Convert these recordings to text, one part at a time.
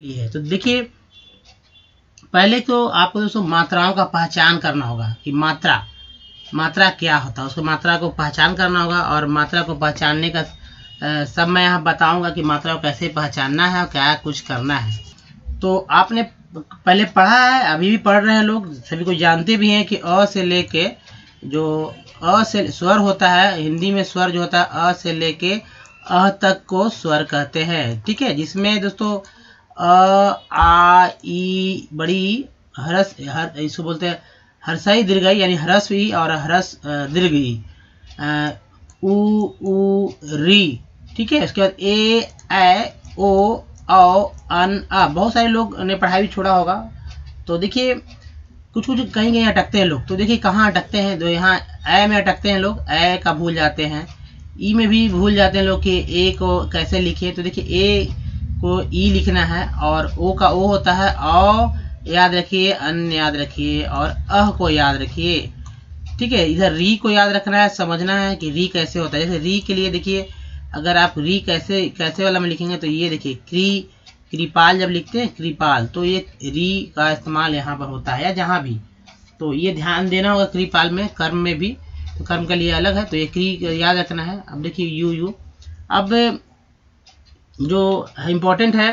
ये है। तो देखिए, पहले तो आपको दोस्तों मात्राओं का पहचान करना होगा कि मात्रा क्या होता है। उसको मात्रा को पहचान करना होगा और मात्रा को पहचानने का सब मैं यहाँ बताऊंगा कि मात्रा को कैसे पहचानना है और क्या कुछ करना है। तो आपने पहले पढ़ा है, अभी भी पढ़ रहे हैं लोग, सभी को जानते भी हैं कि अ से लेके जो अ से स्वर होता है, हिंदी में स्वर जो होता है अ से लेके अ तक को स्वर कहते हैं। ठीक है, जिसमें दोस्तों अ आ ई बड़ी हरस इसको बोलते हैं हर्षई दीर्घई, यानी ह्रस्व ई और ह्रस दीर्घ ई, उ ऊ री। ठीक है, उसके बाद ए ओ औ अन आ। बहुत सारे लोग ने पढ़ाई भी छोड़ा होगा। तो देखिए, कुछ कुछ कहीं कहीं अटकते हैं लोग। तो देखिए कहाँ अटकते हैं, तो यहाँ ए में अटकते हैं लोग, ए का भूल जाते हैं। ई में भी भूल जाते हैं लोग कि ए को कैसे लिखे। तो देखिए ए को ई लिखना है और ओ का ओ होता है, औ याद रखिए, अन याद रखिए और अह को याद रखिए। ठीक है, इधर री को याद रखना है, समझना है कि री कैसे होता है। जैसे री के लिए देखिए, अगर आप री कैसे कैसे वाला में लिखेंगे तो ये देखिए कृपाल जब लिखते हैं कृपाल, तो ये री का इस्तेमाल यहाँ पर होता है या जहाँ भी। तो ये ध्यान देना होगा कृपाल में, कर्म में भी, तो कर्म के लिए अलग है, तो ये क्री याद रखना है। अब देखिए यू अब जो इम्पोर्टेंट है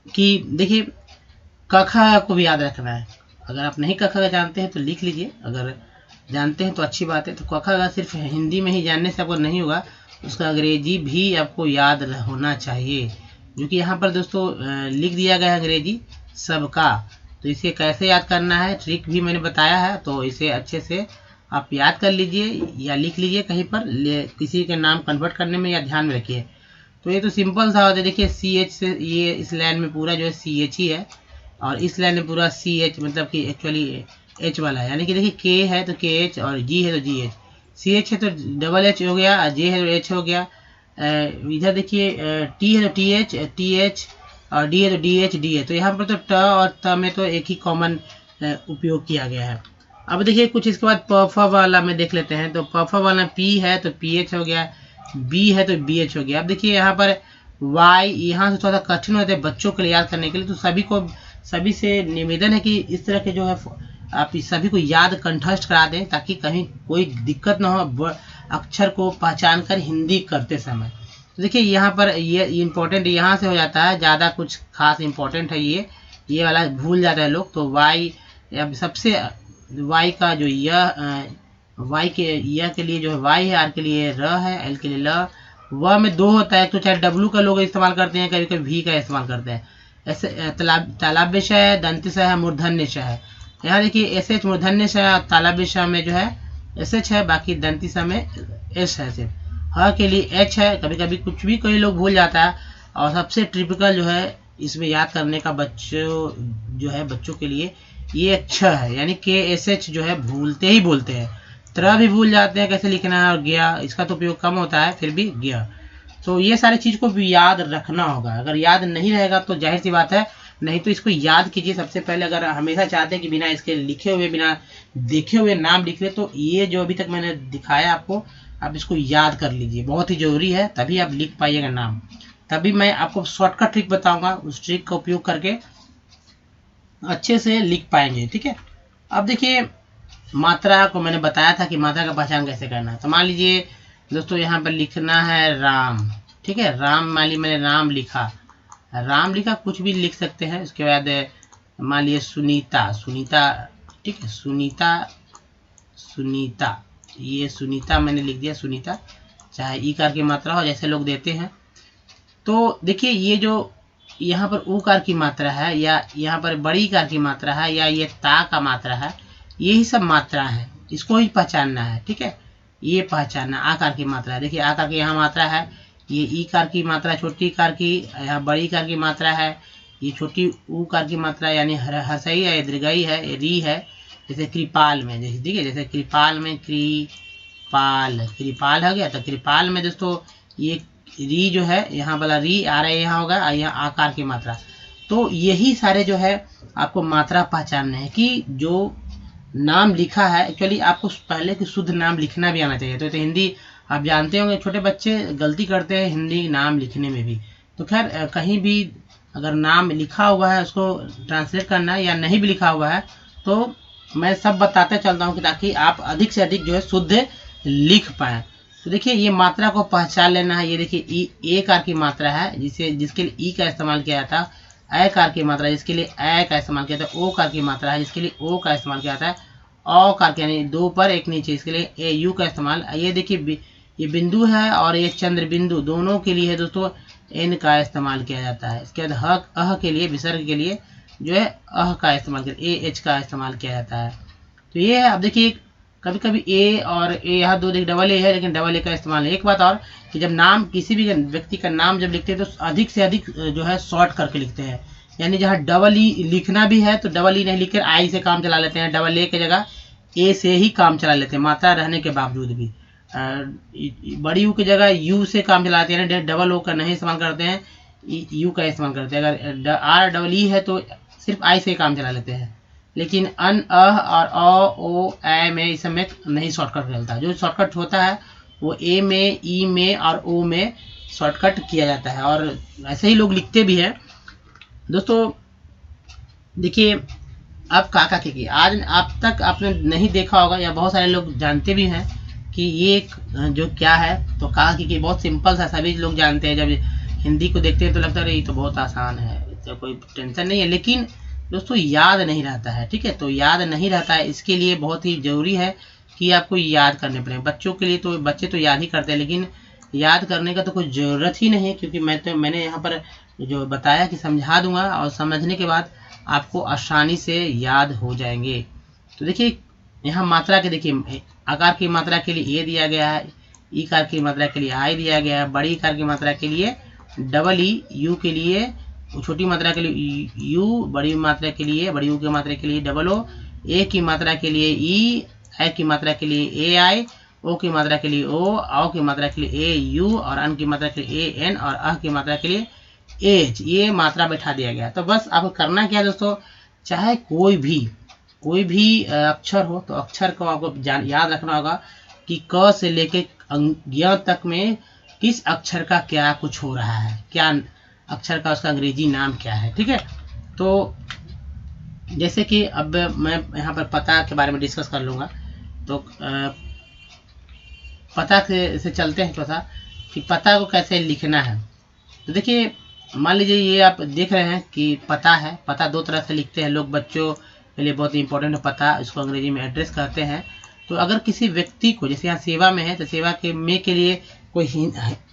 कि देखिए कखा को भी याद रखना है। अगर आप नहीं कखा जानते हैं तो लिख लीजिए, अगर जानते हैं तो अच्छी बात है। तो कखा का सिर्फ हिंदी में ही जानने से आपको नहीं होगा, उसका अंग्रेजी भी आपको याद होना चाहिए, जो कि यहाँ पर दोस्तों लिख दिया गया है अंग्रेजी सबका। तो इसे कैसे याद करना है, ट्रिक भी मैंने बताया है, तो इसे अच्छे से आप याद कर लीजिए या लिख लीजिए कहीं पर, किसी के नाम कन्वर्ट करने में या ध्यान में रखिए। तो ये तो सिंपल सा होता है। देखिए सी एच से ये इस लाइन में पूरा जो है सी एच ही है, और इस लाइन में पूरा सी एच, मतलब कि एक्चुअली एच वाला है। यानी कि देखिए के है तो के एच और जी है तो जी एच, सी एच है तो डबल एच हो गया, जे है तो एच हो गया। इधर देखिए टी है तो टी एच और डी है तो डी है। तो यहाँ पर तो ट और त में तो एक ही कॉमन उपयोग किया गया है। अब देखिए कुछ इसके बाद प फ वाला में देख लेते हैं। तो प फ वाला पी है तो पी एच हो गया, बी है तो बी एच हो गया। अब देखिए यहाँ पर वाई, यहाँ से थोड़ा सा कठिन होता है बच्चों के लिए याद करने के लिए, तो सभी से निवेदन है कि इस तरह के जो है आप सभी को याद कंठस्थ करा दें, ताकि कहीं कोई दिक्कत ना हो अक्षर को पहचान कर हिंदी करते समय। तो देखिए यहाँ पर ये इम्पोर्टेंट यहाँ से हो जाता है, ज़्यादा कुछ खास इम्पोर्टेंट है ये वाला भूल जाता है लोग। तो वाई, अब सबसे वाई का जो वाई के यह के लिए जो है वाई है, आर के लिए र है, एल के लिए ल। व में दो होता है, तो चाहे डब्लू का लोग इस्तेमाल करते हैं, कभी कभी भी का इस्तेमाल करते हैं। ऐसे तालाब्य श है, दंत्य श है, मूर्धन्य श है। यहाँ देखिए एस एच मूर्धन्य श और तालाब्य श में जो है एस एच है, बाकी दंती श में एस है सिर्फ। ह के लिए एच है, कभी कभी कुछ भी कोई लोग भूल जाता है। और सबसे टिपिकल जो है इसमें याद करने का बच्चों के लिए ये क्ष है, यानी के एस एच जो है भूलते ही बोलते हैं। त्र भी भूल जाते हैं कैसे लिखना है, और गया इसका तो उपयोग कम होता है, फिर भी गया। तो ये सारी चीज को भी याद रखना होगा। अगर याद नहीं रहेगा तो जाहिर सी बात है, नहीं तो इसको याद कीजिए सबसे पहले। अगर हमेशा चाहते हैं कि बिना इसके लिखे हुए, बिना देखे हुए नाम लिख ले, तो ये जो अभी तक मैंने दिखाया आपको, आप इसको याद कर लीजिए, बहुत ही जरूरी है, तभी आप लिख पाइएगा नाम। तभी मैं आपको शॉर्टकट ट्रिक बताऊंगा, उस ट्रिक का उपयोग करके अच्छे से लिख पाएंगे। ठीक है, अब देखिए मात्रा को मैंने बताया था कि मात्रा का पहचान कैसे करना है। तो मान लीजिए दोस्तों यहाँ पर लिखना है राम। ठीक है, राम, मान लीजिए मैंने राम लिखा, कुछ भी लिख सकते हैं। उसके बाद मान लीजिए सुनीता। ठीक है, सुनीता, ये सुनीता मैंने लिख दिया, सुनीता, चाहे ई कार की मात्रा हो, जैसे लोग देते हैं। तो देखिए ये जो यहाँ पर ऊकार की मात्रा है, या यहाँ पर बड़ी कार की मात्रा है, या ये ता का मात्रा है, यही सब मात्रा है, इसको ही पहचानना है। ठीक है, ये पहचानना आकार की मात्रा है। देखिए आकार की यहाँ मात्रा है, ये ई कार की मात्रा, छोटी कार की, यहाँ बड़ी कार की मात्रा है, ये छोटी ऊ कार की मात्रा, यानी हर्षई है, दीर्घई है, री है। जैसे कृपाल में, ठीक है, जैसे कृपाल में कृपाल हो गया। तो कृपाल में दोस्तों ये री जो है, यहाँ वाला री आ रहा है, यहाँ होगा, यहाँ आकार की मात्रा। तो यही सारे जो है आपको मात्रा पहचानने हैं कि जो नाम लिखा है, एक्चुअली आपको पहले की शुद्ध नाम लिखना भी आना चाहिए। तो हिंदी आप जानते होंगे, छोटे बच्चे गलती करते हैं हिंदी नाम लिखने में भी। तो खैर कहीं भी अगर नाम लिखा हुआ है उसको ट्रांसलेट करना है या नहीं भी लिखा हुआ है तो मैं सब बताते चलता हूँ कि ताकि आप अधिक से अधिक जो है शुद्ध लिख पाएँ। तो देखिए ये मात्रा को पहचान लेना है। ये देखिए ई ए कार की मात्रा है जिसके लिए ई का इस्तेमाल किया जाता है। ए कार की मात्रा जिसके लिए ए का इस्तेमाल किया जाता है। ओ कार की मात्रा है जिसके लिए ओ का इस्तेमाल किया जाता है। औ कार के यानी 2 ऊपर 1 नीचे इसके लिए ए यू का इस्तेमाल। ये देखिए ये बिंदु है और ये चंद्र बिंदु दोनों के लिए है दोस्तों एन का इस्तेमाल किया जाता है। इसके बाद अह के लिए विसर्ग के लिए जो है अह का इस्तेमाल कर ए एच का इस्तेमाल किया जाता है। तो ये है। अब देखिए कभी कभी ए और ए यहाँ दो डबल ए है लेकिन डबल ए का इस्तेमाल है। एक बात और कि जब नाम किसी भी व्यक्ति का नाम जब लिखते हैं तो अधिक से अधिक जो है शॉर्ट करके लिखते हैं। यानी जहाँ डबल ई लिखना भी है तो डबल ई नहीं लिखकर आई से काम चला लेते हैं। डबल ए की जगह ए से ही काम चला लेते हैं मात्रा रहने के बावजूद भी। बड़ी यू की जगह यू से काम चलाते हैं। डबल ओ का नहीं इस्तेमाल करते हैं, यू का इस्तेमाल करते हैं। अगर आर डबल ई है तो सिर्फ आई से काम चला लेते हैं। लेकिन अन अह और अ ओ ए में इस समय नहीं शॉर्टकट चलता। जो शॉर्टकट होता है वो ए में ई में और ओ में शॉर्टकट किया जाता है और ऐसे ही लोग लिखते भी हैं। दोस्तों देखिए अब काका की आज आप तक आपने नहीं देखा होगा या बहुत सारे लोग जानते भी हैं कि ये जो क्या है। तो काका की बहुत सिंपल सा सभी लोग जानते हैं। जब हिंदी को देखते हैं तो लगता है ये तो बहुत आसान है, तो कोई टेंशन नहीं है। लेकिन दोस्तों याद नहीं रहता है, ठीक है। तो याद नहीं रहता है, इसके लिए बहुत ही ज़रूरी है कि आपको याद करने पड़े। बच्चों के लिए तो बच्चे तो याद ही करते हैं लेकिन याद करने का तो कोई ज़रूरत ही नहीं है क्योंकि मैंने यहाँ पर जो बताया कि समझा दूंगा और समझने के बाद आपको आसानी से याद हो जाएंगे। तो देखिए यहाँ मात्रा के देखिए आकार की मात्रा के लिए ए दिया गया है, ई कार की मात्रा के लिए आई दिया गया है, बड़ी कार की मात्रा के लिए डबल ई, यू के लिए छोटी मात्रा के लिए यू, बड़ी मात्रा के लिए बड़ी यू की मात्रा के लिए डबल ओ, ए की मात्रा के लिए ई, ए की मात्रा के लिए ए आई, ओ की मात्रा के लिए ओ, औ की मात्रा के लिए ए यू और अन की मात्रा के लिए ए एन और अह की मात्रा के लिए एच। ये मात्रा बैठा दिया गया। तो बस आपको करना क्या है दोस्तों, चाहे कोई भी अक्षर हो तो अक्षर को आपको याद रखना होगा कि क से लेके ज्ञ तक में किस अक्षर का क्या कुछ हो रहा है, क्या अक्षर का उसका अंग्रेजी नाम क्या है, ठीक है। तो जैसे कि अब मैं यहाँ पर पता के बारे में डिस्कस कर लूँगा। तो पता से चलते हैं थोड़ा सा कि पता को कैसे लिखना है। तो देखिए मान लीजिए ये आप देख रहे हैं कि पता है। पता दो तरह से लिखते हैं लोग, बच्चों के लिए बहुत इंपॉर्टेंट है पता, इसको अंग्रेजी में एड्रेस कहते हैं। तो अगर किसी व्यक्ति को जैसे यहाँ सेवा में है तो सेवा के में के लिए कोई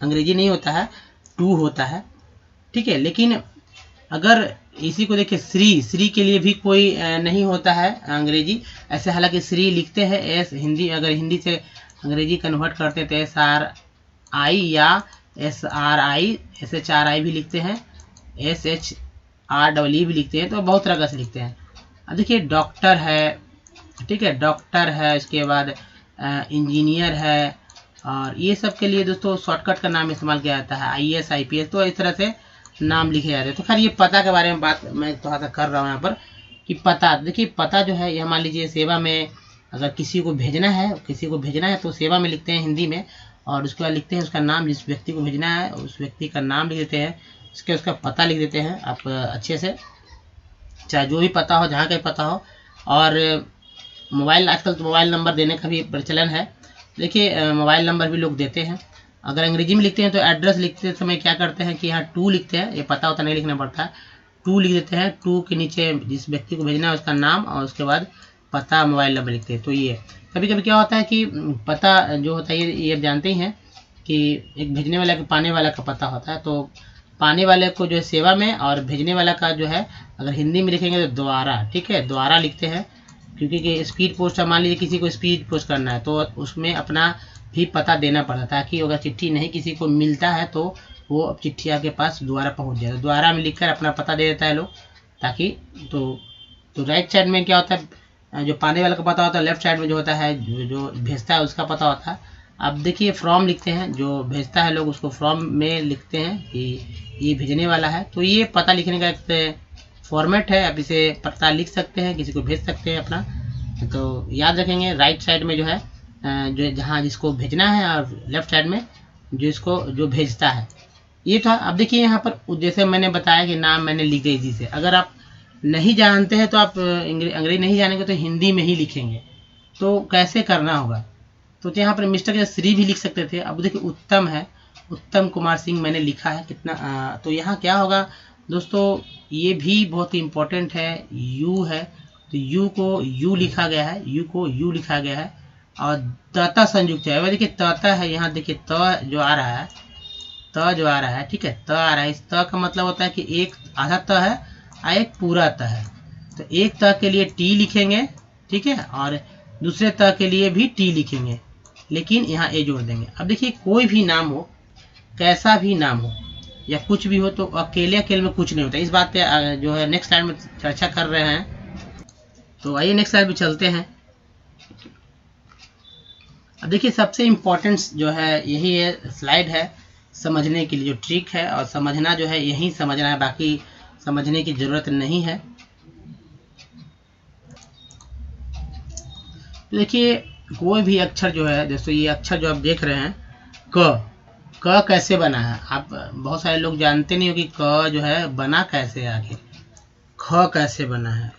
अंग्रेजी नहीं होता है, टू होता है, ठीक है। लेकिन अगर इसी को देखिए श्री के लिए भी कोई नहीं होता है अंग्रेजी ऐसे। हालांकि श्री लिखते हैं एस, हिंदी अगर हिंदी से अंग्रेजी कन्वर्ट करते हैं तो एस आर आई या एस आर आई, एस एच आर आई भी लिखते हैं, S H R double E भी लिखते हैं। तो बहुत तरह का से लिखते हैं। अब देखिए डॉक्टर है, ठीक है, डॉक्टर है, इसके बाद इंजीनियर है और ये सब के लिए दोस्तों शॉर्टकट का नाम इस्तेमाल किया जाता है, IAS IPS। तो इस तरह से नाम लिखे जाते हैं। तो खैर ये पता के बारे में बात मैं थोड़ा सा कर रहा हूँ यहाँ पर कि पता, देखिए पता जो है यह मान लीजिए सेवा में अगर किसी को भेजना है तो सेवा में लिखते हैं हिंदी में और उसके बाद लिखते हैं उसका नाम, जिस व्यक्ति को भेजना है उस व्यक्ति का नाम लिख देते हैं, उसका पता लिख देते हैं आप अच्छे से, चाहे जो भी पता हो, जहाँ का पता हो। और मोबाइल, आजकल तो मोबाइल नंबर देने का भी प्रचलन है। देखिए मोबाइल नंबर भी लोग देते हैं। अगर अंग्रेजी में लिखते हैं तो एड्रेस लिखते समय क्या करते हैं कि यहाँ टू लिखते हैं, ये पता होता नहीं लिखना पड़ता है, टू लिख देते हैं। टू के नीचे जिस व्यक्ति को भेजना है उसका नाम और उसके बाद पता, मोबाइल नंबर लिखते हैं। तो ये कभी कभी क्या होता है कि पता जो होता है ये आप जानते ही हैं कि एक भेजने वाला का पाने वाला का पता होता है। तो पाने वाले को जो है सेवा में और भेजने वाला का जो है अगर हिंदी में लिखेंगे तो द्वारा, ठीक है, द्वारा लिखते हैं क्योंकि स्पीड पोस्ट है। मान लीजिए किसी को स्पीड पोस्ट करना है तो उसमें अपना भी पता देना पड़ता है ताकि अगर चिट्ठी नहीं किसी को मिलता है तो वो अब चिट्ठी आपके पास द्वारा पहुंच जाए। तो द्वारा में लिखकर अपना पता दे देता है लोग ताकि तो राइट साइड में क्या होता है, जो पाने वाला का पता होता है, लेफ्ट साइड में जो होता है जो भेजता है उसका पता होता है। अब देखिए फ्रॉम लिखते हैं, जो भेजता है लोग उसको फ्रॉम में लिखते हैं कि ये भेजने वाला है। तो ये पता लिखने का एक फॉर्मेट है, आप इसे पता लिख सकते हैं, किसी को भेज सकते हैं अपना। तो याद रखेंगे राइट साइड में जो है जो जहाँ जिसको भेजना है और लेफ्ट साइड में जो भेजता है। ये था। अब देखिए यहाँ पर जैसे मैंने बताया कि नाम मैंने लिख दिया इसी से। अगर आप नहीं जानते हैं तो आप अंग्रेजी नहीं जानेंगे तो हिंदी में ही लिखेंगे। तो कैसे करना होगा, तो यहाँ पर मिस्टर के श्री भी लिख सकते थे। अब देखिए उत्तम है, उत्तम कुमार सिंह मैंने लिखा है कितना तो यहाँ क्या होगा दोस्तों, ये भी बहुत ही इम्पोर्टेंट है, यू है तो यू को यू लिखा गया है, यू को यू लिखा गया है और तता संयुक्त है। देखिए तता है, यहाँ देखिए त जो आ रहा है, त जो आ रहा है, ठीक है, त आ रहा है। इस त का मतलब होता है कि एक आधा त है और एक पूरा त है। तो एक त के लिए टी लिखेंगे, ठीक है, और दूसरे त के लिए भी टी लिखेंगे, लेकिन यहाँ ए जोड़ देंगे। अब देखिए कोई भी नाम हो, कैसा भी नाम हो या कुछ भी हो, तो अकेले अकेले में कुछ नहीं होता। इस बात पे जो है नेक्स्ट स्लाइड में चर्चा कर रहे हैं। तो आइए नेक्स्ट स्लाइड पे चलते हैं। अब देखिए सबसे इम्पोर्टेंट जो है यही है, स्लाइड है समझने के लिए जो ट्रिक है, और समझना जो है यही समझना है, बाकी समझने की ज़रूरत नहीं है। तो देखिए कोई भी अक्षर जो है, दोस्तों ये अक्षर जो आप देख रहे हैं क कैसे बना है, आप बहुत सारे लोग जानते नहीं हो कि क जो है बना कैसे है, आखिर ख कैसे बना है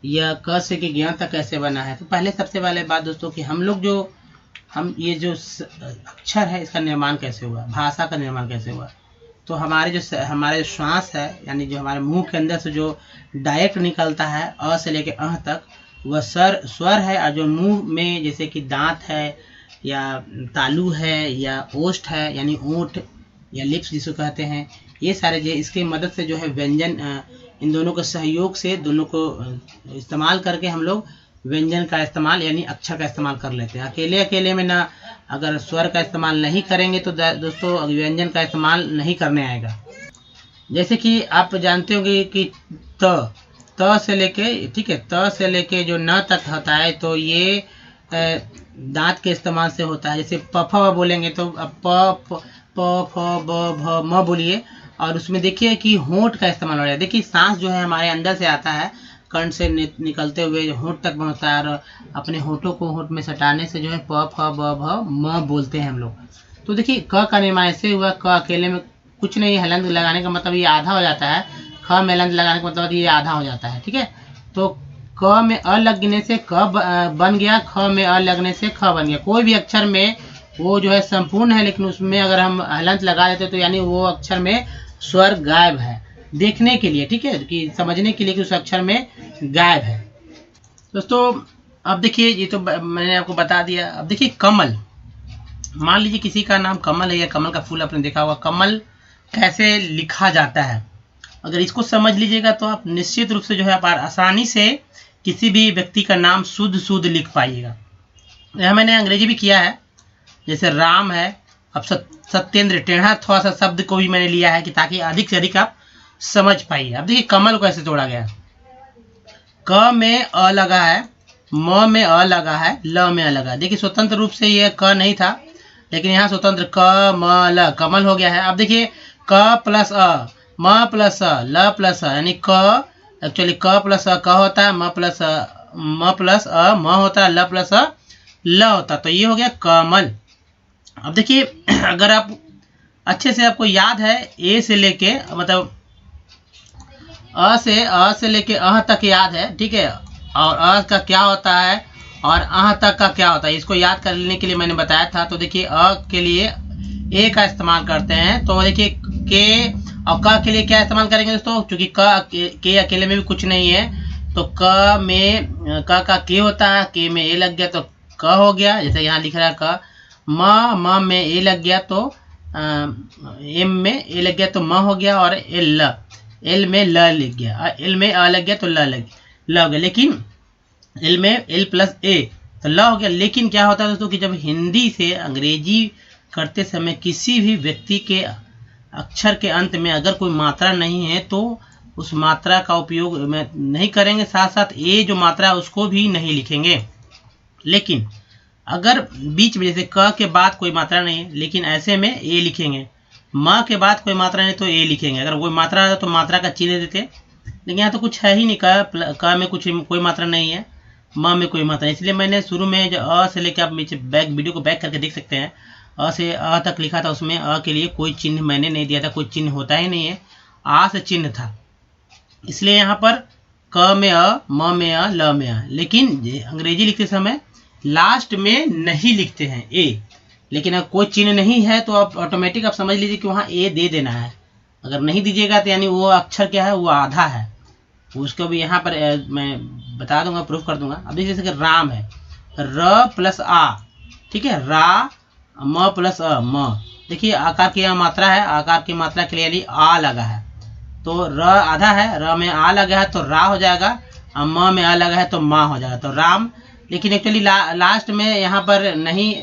या क से कि ज्ञ तक कैसे बना है। तो पहले सबसे पहले बात दोस्तों कि हम ये जो अक्षर है इसका निर्माण कैसे हुआ, भाषा का निर्माण कैसे हुआ। तो हमारे जो श्वास है, यानी जो हमारे मुंह के अंदर से जो डायरेक्ट निकलता है अ से लेके अह तक, वह स्वर है। और जो मुंह में जैसे कि दांत है या तालू है या ओष्ठ है, यानी ओंठ या लिप्स जिसको कहते हैं, ये सारे जो इसकी मदद से जो है व्यंजन, इन दोनों के सहयोग से दोनों को इस्तेमाल करके हम लोग व्यंजन का इस्तेमाल यानी अक्षर का इस्तेमाल कर लेते हैं। अकेले अकेले में ना अगर स्वर का इस्तेमाल नहीं करेंगे तो दोस्तों व्यंजन का इस्तेमाल नहीं करने आएगा। जैसे कि आप जानते होंगे कि त से लेके, ठीक है, त से लेके जो न तक होता है, तो ये दांत के इस्तेमाल से होता है। जैसे प फ बोलेंगे तो अब प फ ब भ म बोलिए, और उसमें देखिए कि होंठ का इस्तेमाल हो रहा है। देखिए सांस जो है हमारे अंदर से आता है, कर्ण से निकलते हुए होंठ तक पहुँचता है, और अपने होठों को होंठ में सटाने से जो है प फ ब भ म बोलते हैं हम लोग। तो देखिए क का निर्माण ऐसे हुआ, क अकेले में कुछ नहीं, हलंत लगाने का मतलब ये आधा हो जाता है, ख में हलंत लगाने का मतलब ये आधा हो जाता है, ठीक है। तो क में अ लगने से क बन गया, ख में अ लगने से ख बन गया। कोई भी अक्षर में वो जो है संपूर्ण है, लेकिन उसमें अगर हम हलंत लगा देते तो यानी वो अक्षर में स्वर गायब है, देखने के लिए, ठीक है, कि समझने के लिए कि उस अक्षर में गायब है। दोस्तों अब देखिए ये तो मैंने आपको बता दिया। अब देखिए कमल, मान लीजिए किसी का नाम कमल है या कमल का फूल आपने देखा होगा, कमल कैसे लिखा जाता है। अगर इसको समझ लीजिएगा तो आप निश्चित रूप से जो है आप आसानी से किसी भी व्यक्ति का नाम शुद्ध लिख पाइएगा। यह मैंने अंग्रेजी भी किया है, जैसे राम है। अब सत्येंद्र, टेढ़ा थोड़ा सा शब्द को भी मैंने लिया है कि ताकि अधिक से अधिक आप समझ पाइए। अब देखिए कमल को कैसे तोड़ा गया, क में अ लगा है, म में अ लगा है, ल में अ लगा है। देखिए स्वतंत्र रूप से ये क नहीं था, लेकिन यहाँ स्वतंत्र क म ल कमल हो गया है। अब देखिए क प्लस अ, म प्लस अ, ल प्लस अ, यानी क एक्चुअली क प्लस अ क होता है, म प्लस अ म होता है, ल प्लस अ ल होता है, तो ये हो गया कमल। अब देखिए अगर आप अच्छे से आपको याद है, ए से लेके मतलब अ से लेके अह तक याद है, ठीक है, और अ का क्या होता है और अह तक का क्या होता है, इसको याद करने के लिए मैंने बताया था। तो देखिए अ के लिए ए का इस्तेमाल करते हैं, तो देखिए के, और क के लिए क्या इस्तेमाल करेंगे दोस्तों, क्योंकि के अकेले में भी कुछ नहीं है, तो क में क का के होता है, के में ए लग गया तो क हो गया, जैसे यहाँ लिख रहा है क। म में ए लग गया तो एम में ए लग गया तो म हो गया, और एल में ल लग गया, एल में अ लग गया तो ल हो गया, लेकिन एल में एल प्लस ए तो ल हो गया। लेकिन क्या होता है दोस्तों कि जब हिंदी से अंग्रेजी करते समय किसी भी व्यक्ति के अक्षर के अंत में अगर कोई मात्रा नहीं है तो उस मात्रा का उपयोग में नहीं करेंगे, साथ साथ ए जो मात्रा है उसको भी नहीं लिखेंगे। लेकिन अगर बीच में जैसे क के बाद कोई मात्रा नहीं है, लेकिन ऐसे में ए लिखेंगे, म के बाद कोई मात्रा नहीं तो ए लिखेंगे। अगर कोई मात्रा है तो मात्रा का चिन्ह देते, लेकिन यहाँ तो कुछ है ही नहीं, क में कुछ कोई मात्रा नहीं है, म में कोई मात्रा नहीं, इसलिए मैंने शुरू में जो अ से लेकर आप नीचे वीडियो को बैक करके देख सकते हैं, अ से अ तक लिखा था, उसमें अ के लिए कोई चिन्ह मैंने नहीं दिया था, कोई चिन्ह होता ही नहीं है, आ से चिन्ह था, इसलिए यहाँ पर क में अ, म में अ, ल में अ। लेकिन अंग्रेजी लिखते समय लास्ट में नहीं लिखते हैं ए, लेकिन अगर कोई चिन्ह नहीं है तो आप ऑटोमेटिक आप समझ लीजिए कि वहाँ ए दे देना है। अगर नहीं दीजिएगा तो यानी वो अक्षर क्या है, वो आधा है। उसको भी यहाँ पर मैं बता दूंगा, प्रूफ कर दूंगा। अब देखिए जैसे कि राम है, र प्लस आ, ठीक है, रा, म प्लस अ, म। देखिए आकार की यहाँ मात्रा है, आकार की मात्रा के लिए यानी आ लगा है, तो र आधा है, र में आ लगा है तो रा हो जाएगा, और म में आ लगा है तो मा हो जाएगा, तो राम। लेकिन एक्चुअली लास्ट में यहाँ पर नहीं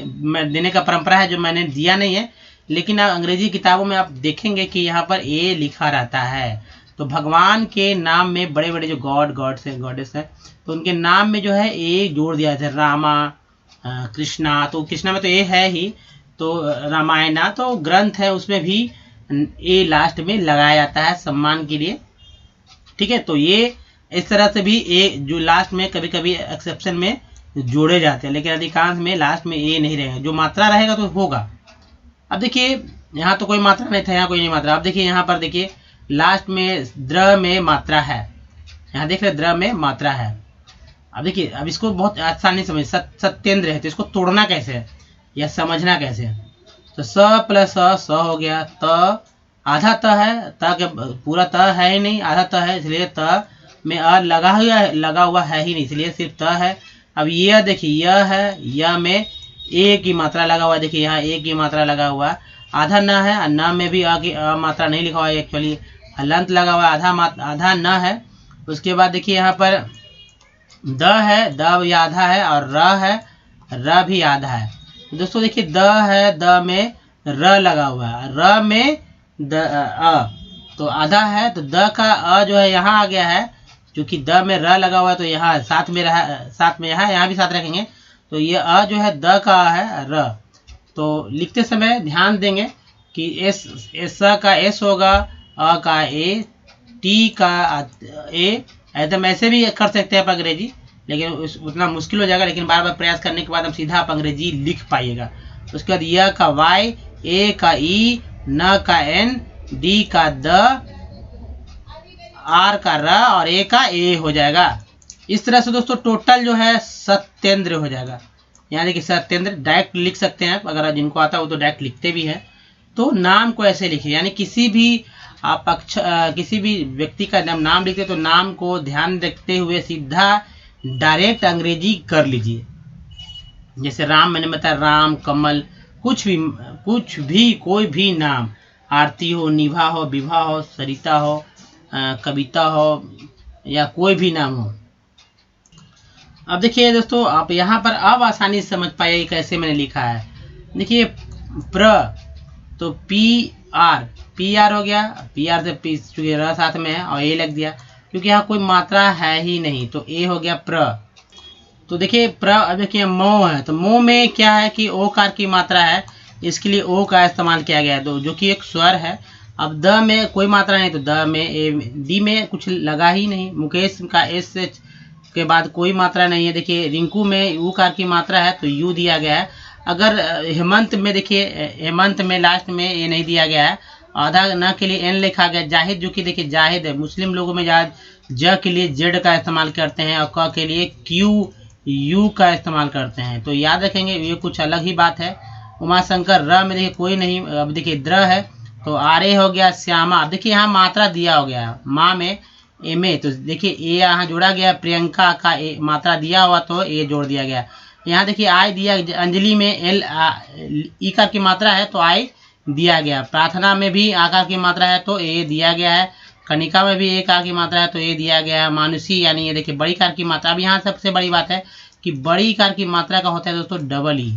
देने का परंपरा है, जो मैंने दिया नहीं है। लेकिन अंग्रेजी किताबों में आप देखेंगे कि यहाँ पर ए लिखा रहता है। तो भगवान के नाम में बड़े बड़े जो गॉड्स हैं, गॉडेस हैं, तो उनके नाम में जो है ए जोड़ दिया जाता है। रामा, कृष्णा, तो कृष्णा में तो ए है ही, तो रामायणा तो ग्रंथ है, उसमें भी ए लास्ट में लगाया जाता है सम्मान के लिए, ठीक है। तो ये इस तरह से भी ए जो लास्ट में कभी कभी एक्सेप्शन में जोड़े जाते हैं, लेकिन अधिकांश में लास्ट में ए नहीं रहेगा, जो मात्रा रहेगा तो होगा। अब देखिए यहाँ तो कोई मात्रा नहीं था, यहाँ कोई नहीं मात्रा। अब देखिए यहाँ पर देखिए लास्ट में द्र में मात्रा है, यहाँ देख रहे द्र में मात्रा है। अब देखिए अब इसको बहुत आसानी समझ, सत्येंद्र है तो इसको तोड़ना कैसे है या समझना कैसे है। तो स प्लस स हो गया, त आधा त है, त के पूरा त है ही नहीं, आधा त है, इसलिए त में अ लगा हुआ है ही नहीं, इसलिए सिर्फ त है। अब यह देखिए यह है, यह में ए की मात्रा लगा हुआ है, देखिए यहाँ ए की मात्रा लगा हुआ, आधा न है, न में भी अ की मात्रा नहीं लिखा हुआ है, एक्चुअली हलंत लगा हुआ है, आधा न है। उसके बाद देखिए यहाँ पर द है, द भी आधा है, और र है, र भी आधा है। दोस्तों देखिए द है, द में र लगा हुआ है, र में द तो आधा है, तो द का अ जो है यहाँ आ गया है, क्योंकि द में र लगा हुआ है तो यहाँ साथ में रहा, साथ में यहाँ भी साथ रखेंगे, तो ये अ जो है द का है र। तो लिखते समय ध्यान देंगे कि एस का एस होगा, अ का ए, टी का ए, एकदम ऐसे भी कर सकते हैं आप अंग्रेजी, लेकिन उतना मुश्किल हो जाएगा, लेकिन बार बार प्रयास करने के बाद हम सीधा आप अंग्रेजी लिख पाइएगा। उसके बाद य का वाई, ए का ई, न का एन, डी का द, आर का र, और ए का ए हो जाएगा। इस तरह से दोस्तों टोटल जो है सत्येंद्र हो जाएगा। यहाँ देखिए सत्येंद्र डायरेक्ट लिख सकते हैं, अगर जिनको आता है वो तो डायरेक्ट लिखते भी हैं। तो नाम को ऐसे लिखिए, यानी किसी भी आप किसी भी व्यक्ति का नाम लिखते तो नाम को ध्यान रखते हुए सीधा डायरेक्ट अंग्रेजी कर लीजिए। जैसे राम मैंने बताया, राम, कमल, कुछ भी कोई भी नाम, आरती हो, निभा हो, विभा हो, सरिता हो, कविता हो, या कोई भी नाम हो। अब देखिए दोस्तों आप यहाँ पर अब आसानी से समझ पाइए कैसे मैंने लिखा है। देखिए प्र, तो पी आर हो गया, पी आर से पी चूंकि र साथ में है और ए लग दिया, क्योंकि यहाँ कोई मात्रा है ही नहीं, तो ए हो गया प्र। तो देखिए प्र, अब देखिए मो है, तो मो में क्या है कि ओ कार की मात्रा है, इसके लिए ओ का इस्तेमाल किया गया है, जो कि एक स्वर है। अब द में कोई मात्रा नहीं, तो द में ए, डी में कुछ लगा ही नहीं, मुकेश का एस के बाद कोई मात्रा नहीं है। देखिए रिंकू में यू कार की मात्रा है तो यू दिया गया है। अगर हेमंत में देखिए, हेमंत में लास्ट में ये नहीं दिया गया है, आधा न के लिए एन लिखा गया। जाहिद, जो कि देखिए जाहिद है, मुस्लिम लोगों में ज के लिए जेड का इस्तेमाल करते हैं, और क के लिए क्यू यू का इस्तेमाल करते हैं, तो याद रखेंगे ये कुछ अलग ही बात है। उमाशंकर, र में देखिए कोई नहीं, अब देखिए द्र है तो आर ए हो गया। श्यामा, देखिए यहाँ मात्रा दिया हो गया, माँ में एम ए, तो देखिए ए यहाँ जोड़ा गया। प्रियंका का ए मात्रा दिया हुआ तो ए जोड़ दिया गया। यहाँ देखिए आई दिया, अंजलि में एल ई का की मात्रा है तो आई दिया गया। प्रार्थना में भी आकार की मात्रा है तो ए दिया गया है। कनिका में भी ए कार की मात्रा है तो ए दिया गया है। मानुषी यानी ये देखिए बड़ी कार की मात्रा। अब यहाँ सबसे बड़ी बात है कि बड़ी कार की मात्रा का होता है दोस्तों डबल ई,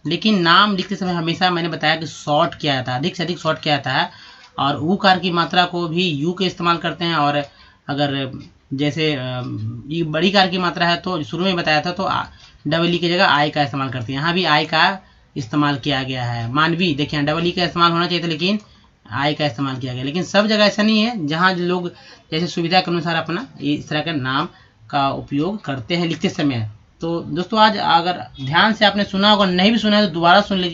लेकिन नाम लिखते समय हमेशा मैंने बताया कि शॉर्ट किया जाता है, अधिक से अधिक शॉर्ट किया जाता है। और ऊ कार की मात्रा को भी यू के इस्तेमाल करते हैं, और अगर जैसे ये बड़ी कार की मात्रा है तो शुरू में बताया था तो डबल ई की जगह आई का इस्तेमाल करते हैं। यहाँ भी आई का इस्तेमाल किया गया है। मानवी, देखिए डबल ई का इस्तेमाल होना चाहिए था लेकिन आई का इस्तेमाल किया गया। लेकिन सब जगह ऐसा नहीं है, जहाँ लोग जैसे सुविधा के अनुसार अपना इस तरह के नाम का उपयोग करते हैं लिखते समय। तो दोस्तों आज अगर ध्यान से आपने सुना होगा, नहीं भी सुना है तो दोबारा सुन लीजिए।